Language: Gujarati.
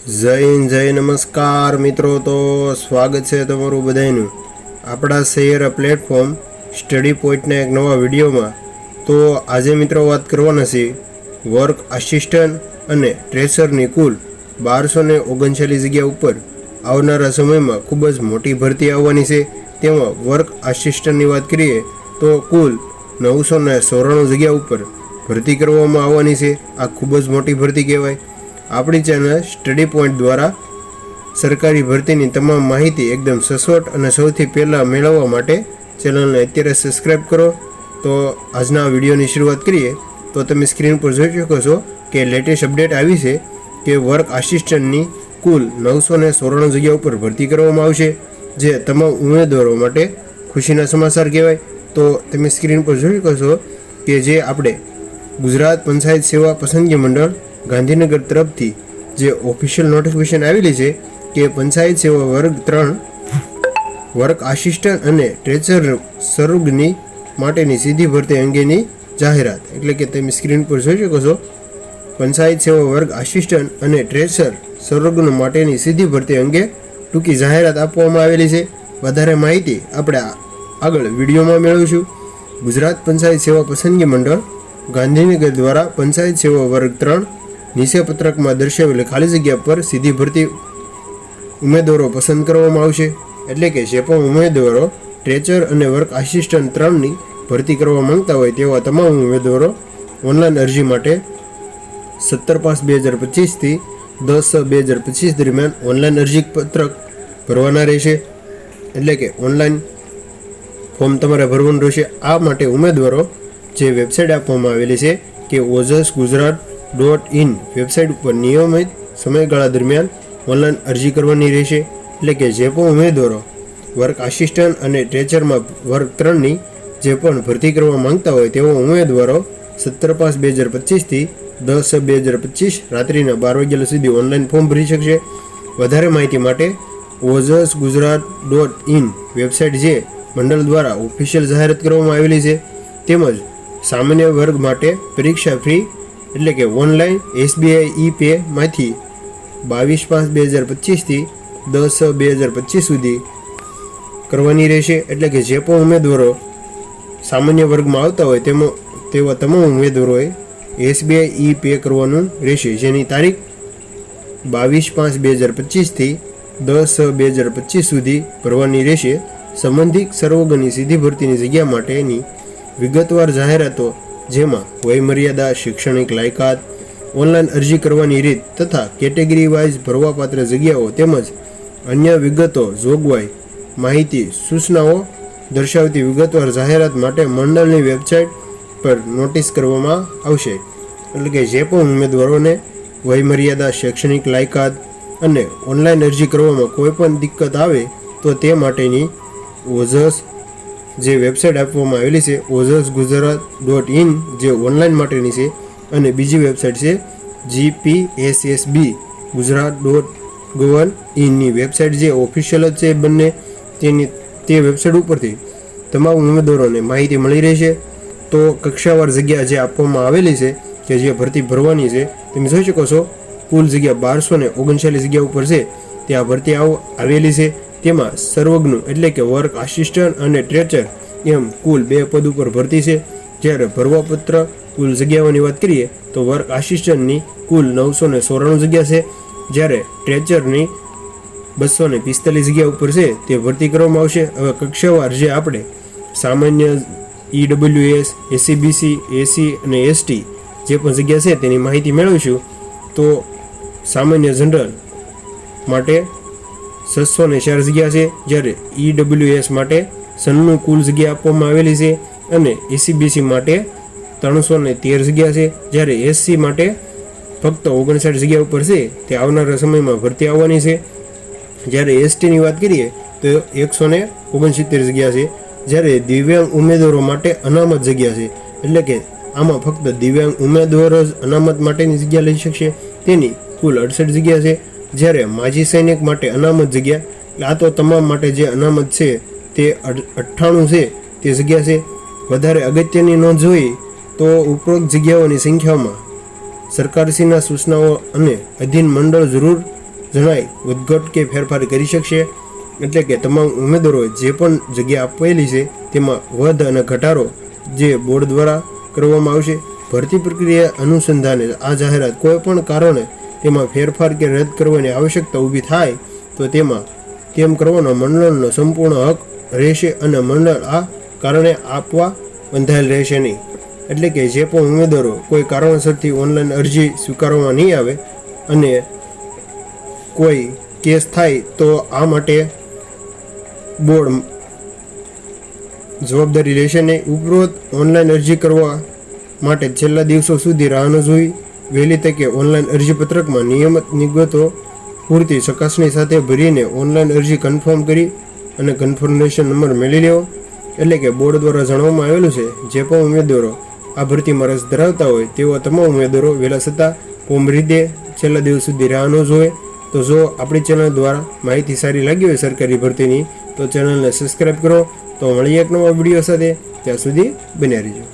જય હિન્દ, જય નમસ્કાર મિત્રો. તો સ્વાગત છે તમારું બધાનું આપણા શહેર પ્લેટફોર્મ સ્ટડી પોઈન્ટના એક નવા વિડીયોમાં. તો આજે મિત્રો વાત કરવાના છે વર્ક આસિસ્ટન્ટ અને ટ્રેસરની કુલ 1239 જગ્યા ઉપર આવનારા સમયમાં ખૂબ જ મોટી ભરતી આવવાની છે. તેમાં વર્ક આસિસ્ટન્ટની વાત કરીએ તો કુલ 994 જગ્યા ઉપર ભરતી કરવામાં આવવાની છે. આ ખૂબ જ મોટી ભરતી કહેવાય. આપણી ચેનલ સ્ટડી પોઈન્ટ દ્વારા સરકારી ભરતીની તમામ માહિતી એકદમ સચોટ અને સૌથી પહેલાં મેળવવા માટે ચેનલને અત્યારે સબસ્ક્રાઈબ કરો. તો આજના વિડીયોની શરૂઆત કરીએ તો તમે સ્ક્રીન પર જોઈ શકો છો કે લેટેસ્ટ અપડેટ આવી છે કે વર્ક આસિસ્ટન્ટની કુલ 994 જગ્યા ઉપર ભરતી કરવામાં આવશે, જે તમામ ઉમેદવારો માટે ખુશીના સમાચાર કહેવાય. તો તમે સ્ક્રીન પર જોઈ શકો છો કે જે આપણે ગુજરાત પંચાયત સેવા પસંદગી મંડળ ગાંધીનગર તરફથી જે ઓફિશિયલ નોટિફિકેશન આવેલી છે કે પંચાયત સેવા વર્ગ 3 વર્ક આસિસ્ટન્ટ અને ટ્રેચર સર્વગની માટેની સીધી ભરતી અંગેની જાહેરાત. એટલે કે તમે સ્ક્રીન પર જોઈ શકો છો પંચાયત સેવા વર્ગ આસિસ્ટન્ટ અને ટ્રેચર સર્વગ્ન માટેની સીધી ભરતી અંગે ટૂંકી જાહેરાત આપવામાં આવેલી છે. વધારે માહિતી આપણે આગળ વિડીયોમાં મેળવીશું. ગુજરાત પંચાયત સેવા પસંદગી મંડળ ગાંધીનગર દ્વારા પંચાયત સેવા વર્ગ 3 નીચે પત્રકમાં દર્શાવેલી ખાલી જગ્યા પર સીધી ભરતી ઉમેદવારો પસંદ કરવામાં આવશે. એટલે કે જે પણ ઉમેદવારો ટ્રેચર અને વર્ક આસિસ્ટન્ટ 3ની ભરતી કરવા માંગતા હોય તેવા તમામ ઉમેદવારો ઓનલાઈન અરજી માટે 17/5/2025 થી 10/6/2025 દરમિયાન ઓનલાઈન અરજી પત્રક ભરવાના રહેશે. એટલે કે ઓનલાઈન ફોર્મ તમારે ભરવાનું રહેશે. આ માટે ઉમેદવારો જે વેબસાઇટ આપવામાં આવેલી છે કે ojsgujarat.in વેબસાઇટ ઉપર નિયમિત સમયગાળા દરમિયાન ઓનલાઈન અરજી કરવાની રહેશે. એટલે કે જે પણ ઉમેદવારો વર્ક આસિસ્ટન્ટ અને ટ્રેચરમાં વર્ગ 3ની જે પણ ભરતી કરવા માંગતા હોય તેવા ઉમેદવારો 17/5/2025 થી 10/6/2025 રાત્રિના 12 વાગ્યા સુધી ઓનલાઈન ફોર્મ ભરી શકશે. વધારે માહિતી માટે ojsgujarat.in વેબસાઇટ જે મંડળ દ્વારા ઓફિશિયલ જાહેરાત કરવામાં આવેલી છે. તેમજ સામાન્ય વર્ગ માટે પરીક્ષા ફી એટલે કે ઓનલાઈન SBI e-પે માંથી 22/5/2025 થી 10/6/2025 સુધી કરવાની રહેશે. એટલે કે જે પણ ઉમેદવારો સામાન્ય વર્ગમાં આવતા હોય તેવા તમામ ઉમેદવારોએ SBI e-પે કરવાનું રહેશે, જેની તારીખ 22/5/2025 થી 10/6/2025 સુધી ભરવાની રહેશે. સંબંધિત સર્વગની સીધી ભરતીની જગ્યા માટેની વિગતવાર જાહેરાતો, જેમાં વયમર્યાદા, શૈક્ષણિક લાયકાત, ઓનલાઈન અરજી કરવાની રીત તથા કેટેગરી વાઇઝ ભરવાપાત્ર જગ્યાઓ તેમજ અન્ય વિગતો, જોગવાઈ, માહિતી, સૂચનાઓ દર્શાવતી વિગતવાર જાહેરાત માટે મંડળની વેબસાઇટ પર નોટિસ કરવામાં આવશે. એટલે કે જે પણ ઉમેદવારોને વયમર્યાદા, શૈક્ષણિક લાયકાત અને ઓનલાઈન અરજી કરવામાં કોઈ પણ દિક્કત આવે તો તે માટેની ઓજસ જે વેબસાઇટ આપવામાં આવેલી છે ojsgujarat.in જે ઓનલાઈન માટેની છે, અને બીજી વેબસાઇટ છે gpssb.gujarat.gov.in વેબસાઇટ જે ઓફિશિયલ જ છે બંને. તે વેબસાઇટ ઉપરથી તમામ ઉમેદવારોને માહિતી મળી રહેશે. તો કક્ષાવાર જગ્યા જે આપવામાં આવેલી છે કે જે ભરતી ભરવાની છે તમે જોઈ શકો છો કુલ જગ્યા 1239 જગ્યા ઉપર છે. ત્યાં ભરતી આવેલી છે. તેમાં સર્વજ્ઞ એટલે કે વર્ક આસિસ્ટન્ટ અને ટ્રેચર એમ કુલ 2 પદ ઉપર ભરતી છે. જ્યારે ભરવાપત્ર કુલ જગ્યાઓની વાત કરીએ તો વર્ક આસિસ્ટન્ટની કુલ 994 જગ્યા છે, જ્યારે ટ્રેચરની 245 જગ્યા ઉપર છે તે ભરતી કરવામાં આવશે. હવે કક્ષાવાર જે આપણે સામાન્ય EWS, SCBC, AC અને ST જે પણ જગ્યા છે તેની માહિતી મેળવીશું. તો સામાન્ય જનરલ માટે 604 જગ્યા છે, જ્યારે EWS માટે 96 કુલ જગ્યા આપવામાં આવેલી છે, અને SCBC માટે 313 જગ્યા છે, જ્યારે SC માટે ફક્ત 59 જગ્યા ઉપર છે. તે આવનારા સમયમાં ભરતી આવવાની છે. જ્યારે STની વાત કરીએ તો 169 જગ્યા છે, જ્યારે દિવ્યાંગ ઉમેદવારો માટે અનામત જગ્યા છે. એટલે કે આમાં ફક્ત દિવ્યાંગ ઉમેદવારો જ અનામત માટેની જગ્યા લઈ શકશે. તેની કુલ 68 જગ્યા છે, જ્યારે માજી સૈનિક માટે અનામત જગ્યા, આ તો તમામ માટે જે અનામત છે તે 98 છે તે જગ્યા છે. વધારે અગત્યની નોંધ જોઈએ તો ઉપરોક્ત જગ્યાઓની સંખ્યામાં સરકારશ્રીના સૂચનાઓ અને અધીન મંડળ જરૂર જણાય વધઘટ કે ફેરફાર કરી શકશે. એટલે કે તમામ ઉમેદવારોએ જે પણ જગ્યા આપેલી છે તેમાં વધ અને ઘટાડો જે બોર્ડ દ્વારા કરવામાં આવશે. ભરતી પ્રક્રિયા અનુસંધાને આ જાહેરાત કોઈ પણ કારણે તેમાં ફેરફાર કે રદ કરવાની આવશ્યકતા ઊભી થાય તો તેમ કરવાનો મંડળનો સંપૂર્ણ હક રહેશે અને મંડળ આ કારણે આપવા બંધાયેલ રહેશે નહીં. એટલે કે જે પણ ઉમેદવારો કોઈ કારણસરથી ઓનલાઈન અરજી સ્વીકારવામાં નહીં આવે અને કોઈ કેસ થાય તો આ માટે બોર્ડ જવાબદારી લેશે નહીં. ઉપરોક્ત ઓનલાઈન અરજી કરવા માટે છેલ્લા દિવસો સુધી રાહ ન જોઈ વહેલી તકે ઓનલાઈન અરજી પત્રકમાં નિયમિત વિગતો પૂરતી ચકાસણી સાથે ભરીને ઓનલાઈન અરજી કન્ફર્મ કરી અને કન્ફર્મેશન નંબર મેળવી લેવો. એટલે કે બોર્ડ દ્વારા જણાવવામાં આવેલું છે જે પણ ઉમેદવારો આ ભરતીમાં રસ ધરાવતા હોય તેવા તમામ ઉમેદવારો વહેલા છતાં ફોર્મ ભરી દે, છેલ્લા દિવસ સુધી રાહ ન જોવે. તો જો આપણી ચેનલ દ્વારા માહિતી સારી લાગી હોય સરકારી ભરતીની તો ચેનલને સબસ્ક્રાઈબ કરો. તો મળીએ એક નવા વિડીયો સાથે, ત્યાં સુધી બન્યા રહેજો.